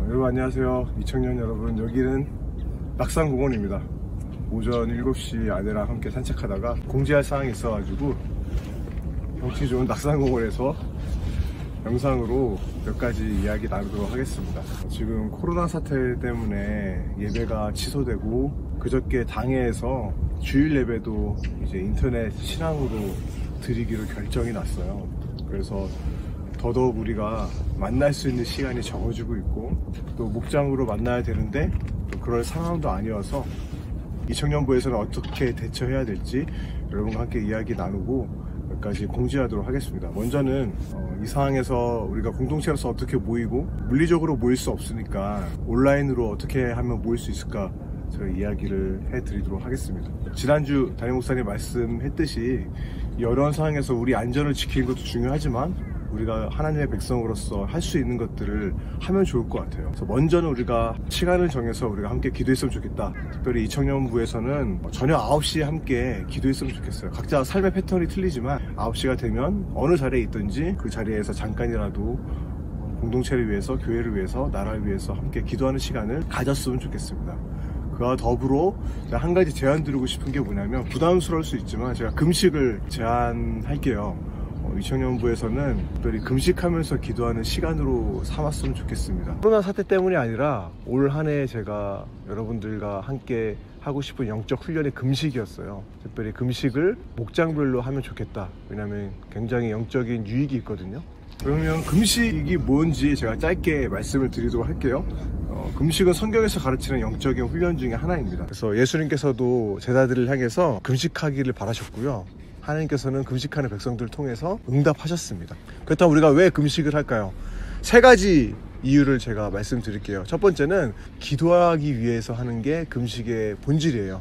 여러분 안녕하세요. 이청년 여러분, 여기는 낙산공원입니다. 오전 7시 아내랑 함께 산책하다가 공지할 사항이 있어가지고 경치 좋은 낙산공원에서 영상으로 몇 가지 이야기 나누도록 하겠습니다. 지금 코로나 사태 때문에 예배가 취소되고 그저께 당회에서 주일 예배도 이제 인터넷 신앙으로 드리기로 결정이 났어요. 그래서 더더욱 우리가 만날 수 있는 시간이 적어지고 있고 또 목장으로 만나야 되는데 또 그럴 상황도 아니어서 이청년부에서는 어떻게 대처해야 될지 여러분과 함께 이야기 나누고 몇 가지 공지하도록 하겠습니다. 먼저는 이 상황에서 우리가 공동체로서 어떻게 모이고 물리적으로 모일 수 없으니까 온라인으로 어떻게 하면 모일 수 있을까 제가 이야기를 해드리도록 하겠습니다. 지난주 담임 목사님 말씀했듯이 이런 상황에서 우리 안전을 지키는 것도 중요하지만 우리가 하나님의 백성으로서 할 수 있는 것들을 하면 좋을 것 같아요. 그래서 먼저는 우리가 시간을 정해서 우리가 함께 기도했으면 좋겠다. 특별히 이청년부에서는 저녁 9시에 함께 기도했으면 좋겠어요. 각자 삶의 패턴이 틀리지만 9시가 되면 어느 자리에 있든지 그 자리에서 잠깐이라도 공동체를 위해서, 교회를 위해서, 나라를 위해서 함께 기도하는 시간을 가졌으면 좋겠습니다. 그와 더불어 제가 한 가지 제안 드리고 싶은 게 뭐냐면, 부담스러울 수 있지만 제가 금식을 제안할게요. 이청년부에서는 특별히 금식하면서 기도하는 시간으로 삼았으면 좋겠습니다. 코로나 사태 때문이 아니라 올 한 해 제가 여러분들과 함께 하고 싶은 영적 훈련의 금식이었어요. 특별히 금식을 목장별로 하면 좋겠다. 왜냐하면 굉장히 영적인 유익이 있거든요. 그러면 금식이 뭔지 제가 짧게 말씀을 드리도록 할게요. 금식은 성경에서 가르치는 영적인 훈련 중에 하나입니다. 그래서 예수님께서도 제자들을 향해서 금식하기를 바라셨고요. 하나님께서는 금식하는 백성들을 통해서 응답하셨습니다. 그렇다면 우리가 왜 금식을 할까요? 세 가지 이유를 제가 말씀드릴게요. 첫 번째는 기도하기 위해서 하는 게 금식의 본질이에요.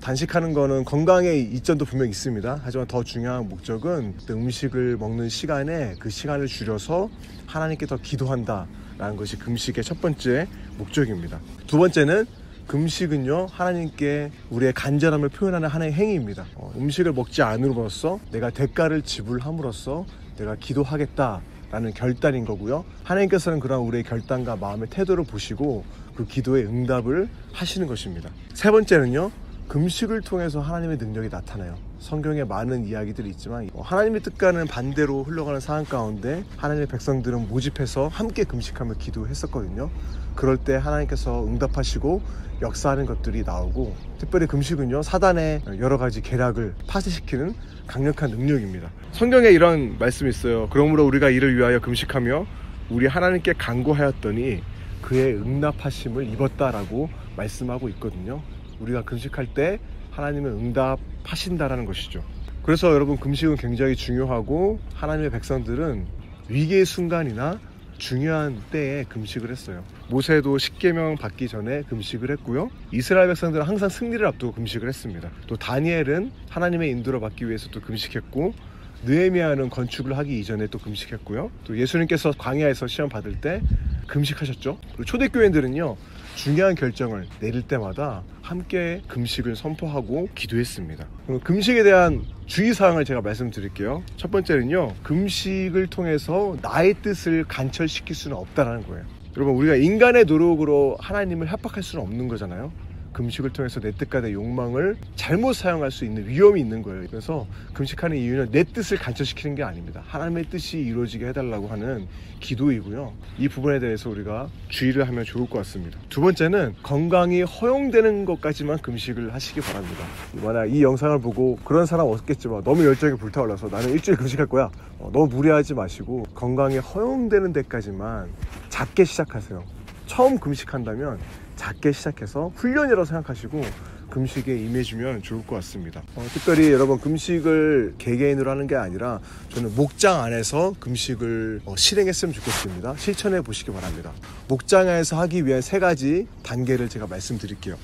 단식하는 거는 건강에 이점도 분명히 있습니다. 하지만 더 중요한 목적은 음식을 먹는 시간에 그 시간을 줄여서 하나님께 더 기도한다 라는 것이 금식의 첫 번째 목적입니다. 두 번째는 금식은요, 하나님께 우리의 간절함을 표현하는 하나의 행위입니다. 음식을 먹지 않음으로써 내가 대가를 지불함으로써 내가 기도하겠다라는 결단인 거고요. 하나님께서는 그런 우리의 결단과 마음의 태도를 보시고 그 기도의 응답을 하시는 것입니다. 세 번째는요, 금식을 통해서 하나님의 능력이 나타나요. 성경에 많은 이야기들이 있지만 하나님의 뜻과는 반대로 흘러가는 상황 가운데 하나님의 백성들은 모집해서 함께 금식하며 기도했었거든요. 그럴 때 하나님께서 응답하시고 역사하는 것들이 나오고, 특별히 금식은요, 사단의 여러 가지 계략을 파쇄시키는 강력한 능력입니다. 성경에 이런 말씀이 있어요. 그러므로 우리가 이를 위하여 금식하며 우리 하나님께 간구하였더니 그의 응답하심을 입었다라고 말씀하고 있거든요. 우리가 금식할 때 하나님은 응답하신다라는 것이죠. 그래서 여러분, 금식은 굉장히 중요하고 하나님의 백성들은 위기의 순간이나 중요한 때에 금식을 했어요. 모세도 십계명 받기 전에 금식을 했고요. 이스라엘 백성들은 항상 승리를 앞두고 금식을 했습니다. 또 다니엘은 하나님의 인도를 받기 위해서 또 금식했고, 느헤미야는 건축을 하기 이전에 또 금식했고요. 또 예수님께서 광야에서 시험 받을 때 금식하셨죠. 그리고 초대교회들은요, 중요한 결정을 내릴 때마다 함께 금식을 선포하고 기도했습니다. 그럼 금식에 대한 주의사항을 제가 말씀드릴게요. 첫 번째는요, 금식을 통해서 나의 뜻을 간철시킬 수는 없다는 거예요. 여러분, 우리가 인간의 노력으로 하나님을 협박할 수는 없는 거잖아요. 금식을 통해서 내 뜻과 내 욕망을 잘못 사용할 수 있는 위험이 있는 거예요. 그래서 금식하는 이유는 내 뜻을 간철시키는 게 아닙니다. 하나님의 뜻이 이루어지게 해달라고 하는 기도이고요. 이 부분에 대해서 우리가 주의를 하면 좋을 것 같습니다. 두 번째는 건강이 허용되는 것까지만 금식을 하시기 바랍니다. 만약 이 영상을 보고 그런 사람 없겠지만 너무 열정이 불타올라서 나는 일주일 금식할 거야, 너무 무리하지 마시고 건강이 허용되는 데까지만 작게 시작하세요. 처음 금식한다면 작게 시작해서 훈련이라고 생각하시고 금식에 임해주면 좋을 것 같습니다. 특별히 여러분, 금식을 개개인으로 하는 게 아니라 저는 목장 안에서 금식을 실행했으면 좋겠습니다. 실천해 보시기 바랍니다. 목장 안에서 하기 위한 세 가지 단계를 제가 말씀드릴게요.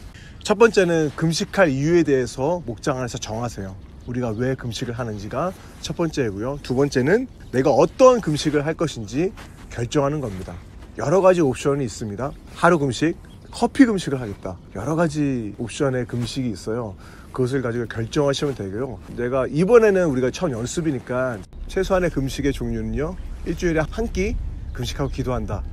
첫 번째는 금식할 이유에 대해서 목장 안에서 정하세요. 우리가 왜 금식을 하는지가 첫 번째고요. 두 번째는 내가 어떤 금식을 할 것인지 결정하는 겁니다. 여러 가지 옵션이 있습니다. 하루 금식, 커피 금식을 하겠다, 여러 가지 옵션의 금식이 있어요. 그것을 가지고 결정하시면 되고요. 내가 이번에는 우리가 처음 연습이니까 최소한의 금식의 종류는요, 일주일에 한 끼 금식하고 기도한다,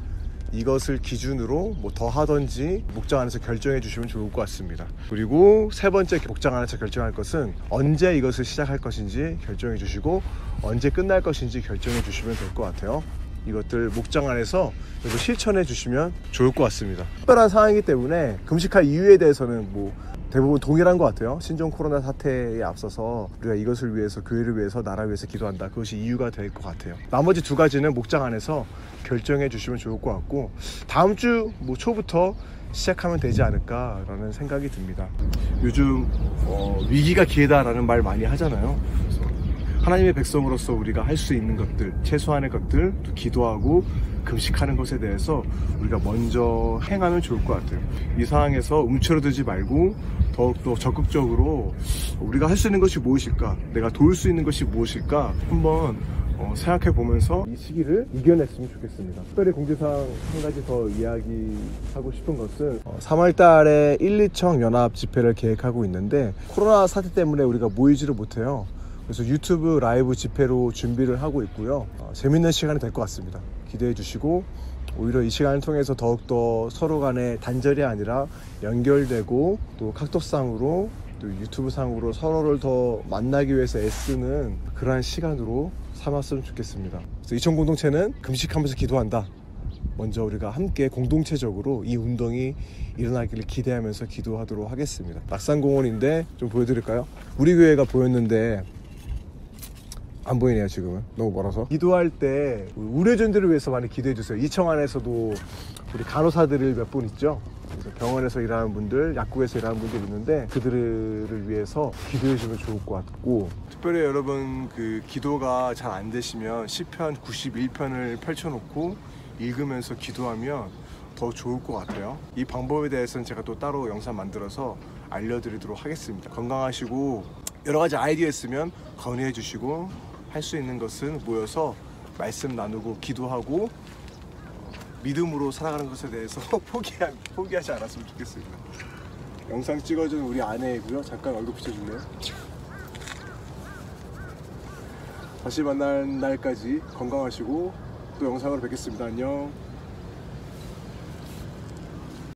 이것을 기준으로 뭐 더 하던지 목장 안에서 결정해 주시면 좋을 것 같습니다. 그리고 세 번째 목장 안에서 결정할 것은 언제 이것을 시작할 것인지 결정해 주시고 언제 끝날 것인지 결정해 주시면 될 것 같아요. 이것들 목장 안에서 실천해 주시면 좋을 것 같습니다. 특별한 상황이기 때문에 금식할 이유에 대해서는 뭐 대부분 동일한 것 같아요. 신종 코로나 사태에 앞서서 우리가 이것을 위해서, 교회를 위해서, 나라 위해서 기도한다. 그것이 이유가 될 것 같아요. 나머지 두 가지는 목장 안에서 결정해 주시면 좋을 것 같고, 다음 주 뭐 초부터 시작하면 되지 않을까라는 생각이 듭니다. 요즘 위기가 기회다라는 말 많이 하잖아요. 그래서 하나님의 백성으로서 우리가 할 수 있는 것들, 최소한의 것들, 또 기도하고 금식하는 것에 대해서 우리가 먼저 행하면 좋을 것 같아요. 이 상황에서 움츠러들지 말고 더욱더 적극적으로 우리가 할 수 있는 것이 무엇일까, 내가 도울 수 있는 것이 무엇일까 한번 생각해 보면서 이 시기를 이겨냈으면 좋겠습니다. 특별히 공지사항 한 가지 더 이야기하고 싶은 것은 3월 달에 1, 2청 연합 집회를 계획하고 있는데 코로나 사태 때문에 우리가 모이지를 못해요. 그래서 유튜브 라이브 집회로 준비를 하고 있고요. 재밌는 시간이 될 것 같습니다. 기대해 주시고, 오히려 이 시간을 통해서 더욱더 서로 간에 단절이 아니라 연결되고 또 카톡상으로 또 유튜브상으로 서로를 더 만나기 위해서 애쓰는 그러한 시간으로 삼았으면 좋겠습니다. 그래서 이천 공동체는 금식하면서 기도한다. 먼저 우리가 함께 공동체적으로 이 운동이 일어나기를 기대하면서 기도하도록 하겠습니다. 낙산공원인데 좀 보여드릴까요? 우리 교회가 보였는데 안 보이네요. 지금은 너무 멀어서. 기도할 때 의료진들을 위해서 많이 기도해 주세요. 이청 안에서도 우리 간호사들을 몇 분 있죠. 그래서 병원에서 일하는 분들, 약국에서 일하는 분들 있는데 그들을 위해서 기도해 주면 좋을 것 같고, 특별히 여러분 그 기도가 잘 안 되시면 시편 91편을 펼쳐놓고 읽으면서 기도하면 더 좋을 것 같아요. 이 방법에 대해서는 제가 또 따로 영상 만들어서 알려드리도록 하겠습니다. 건강하시고 여러 가지 아이디어 있으면 건의해 주시고, 할 수 있는 것은 모여서 말씀 나누고 기도하고 믿음으로 살아가는 것에 대해서 포기하지 않았으면 좋겠습니다. 영상 찍어준 우리 아내이고요. 잠깐 얼굴 비춰줄래요? 다시 만날 날까지 건강하시고 또 영상으로 뵙겠습니다. 안녕.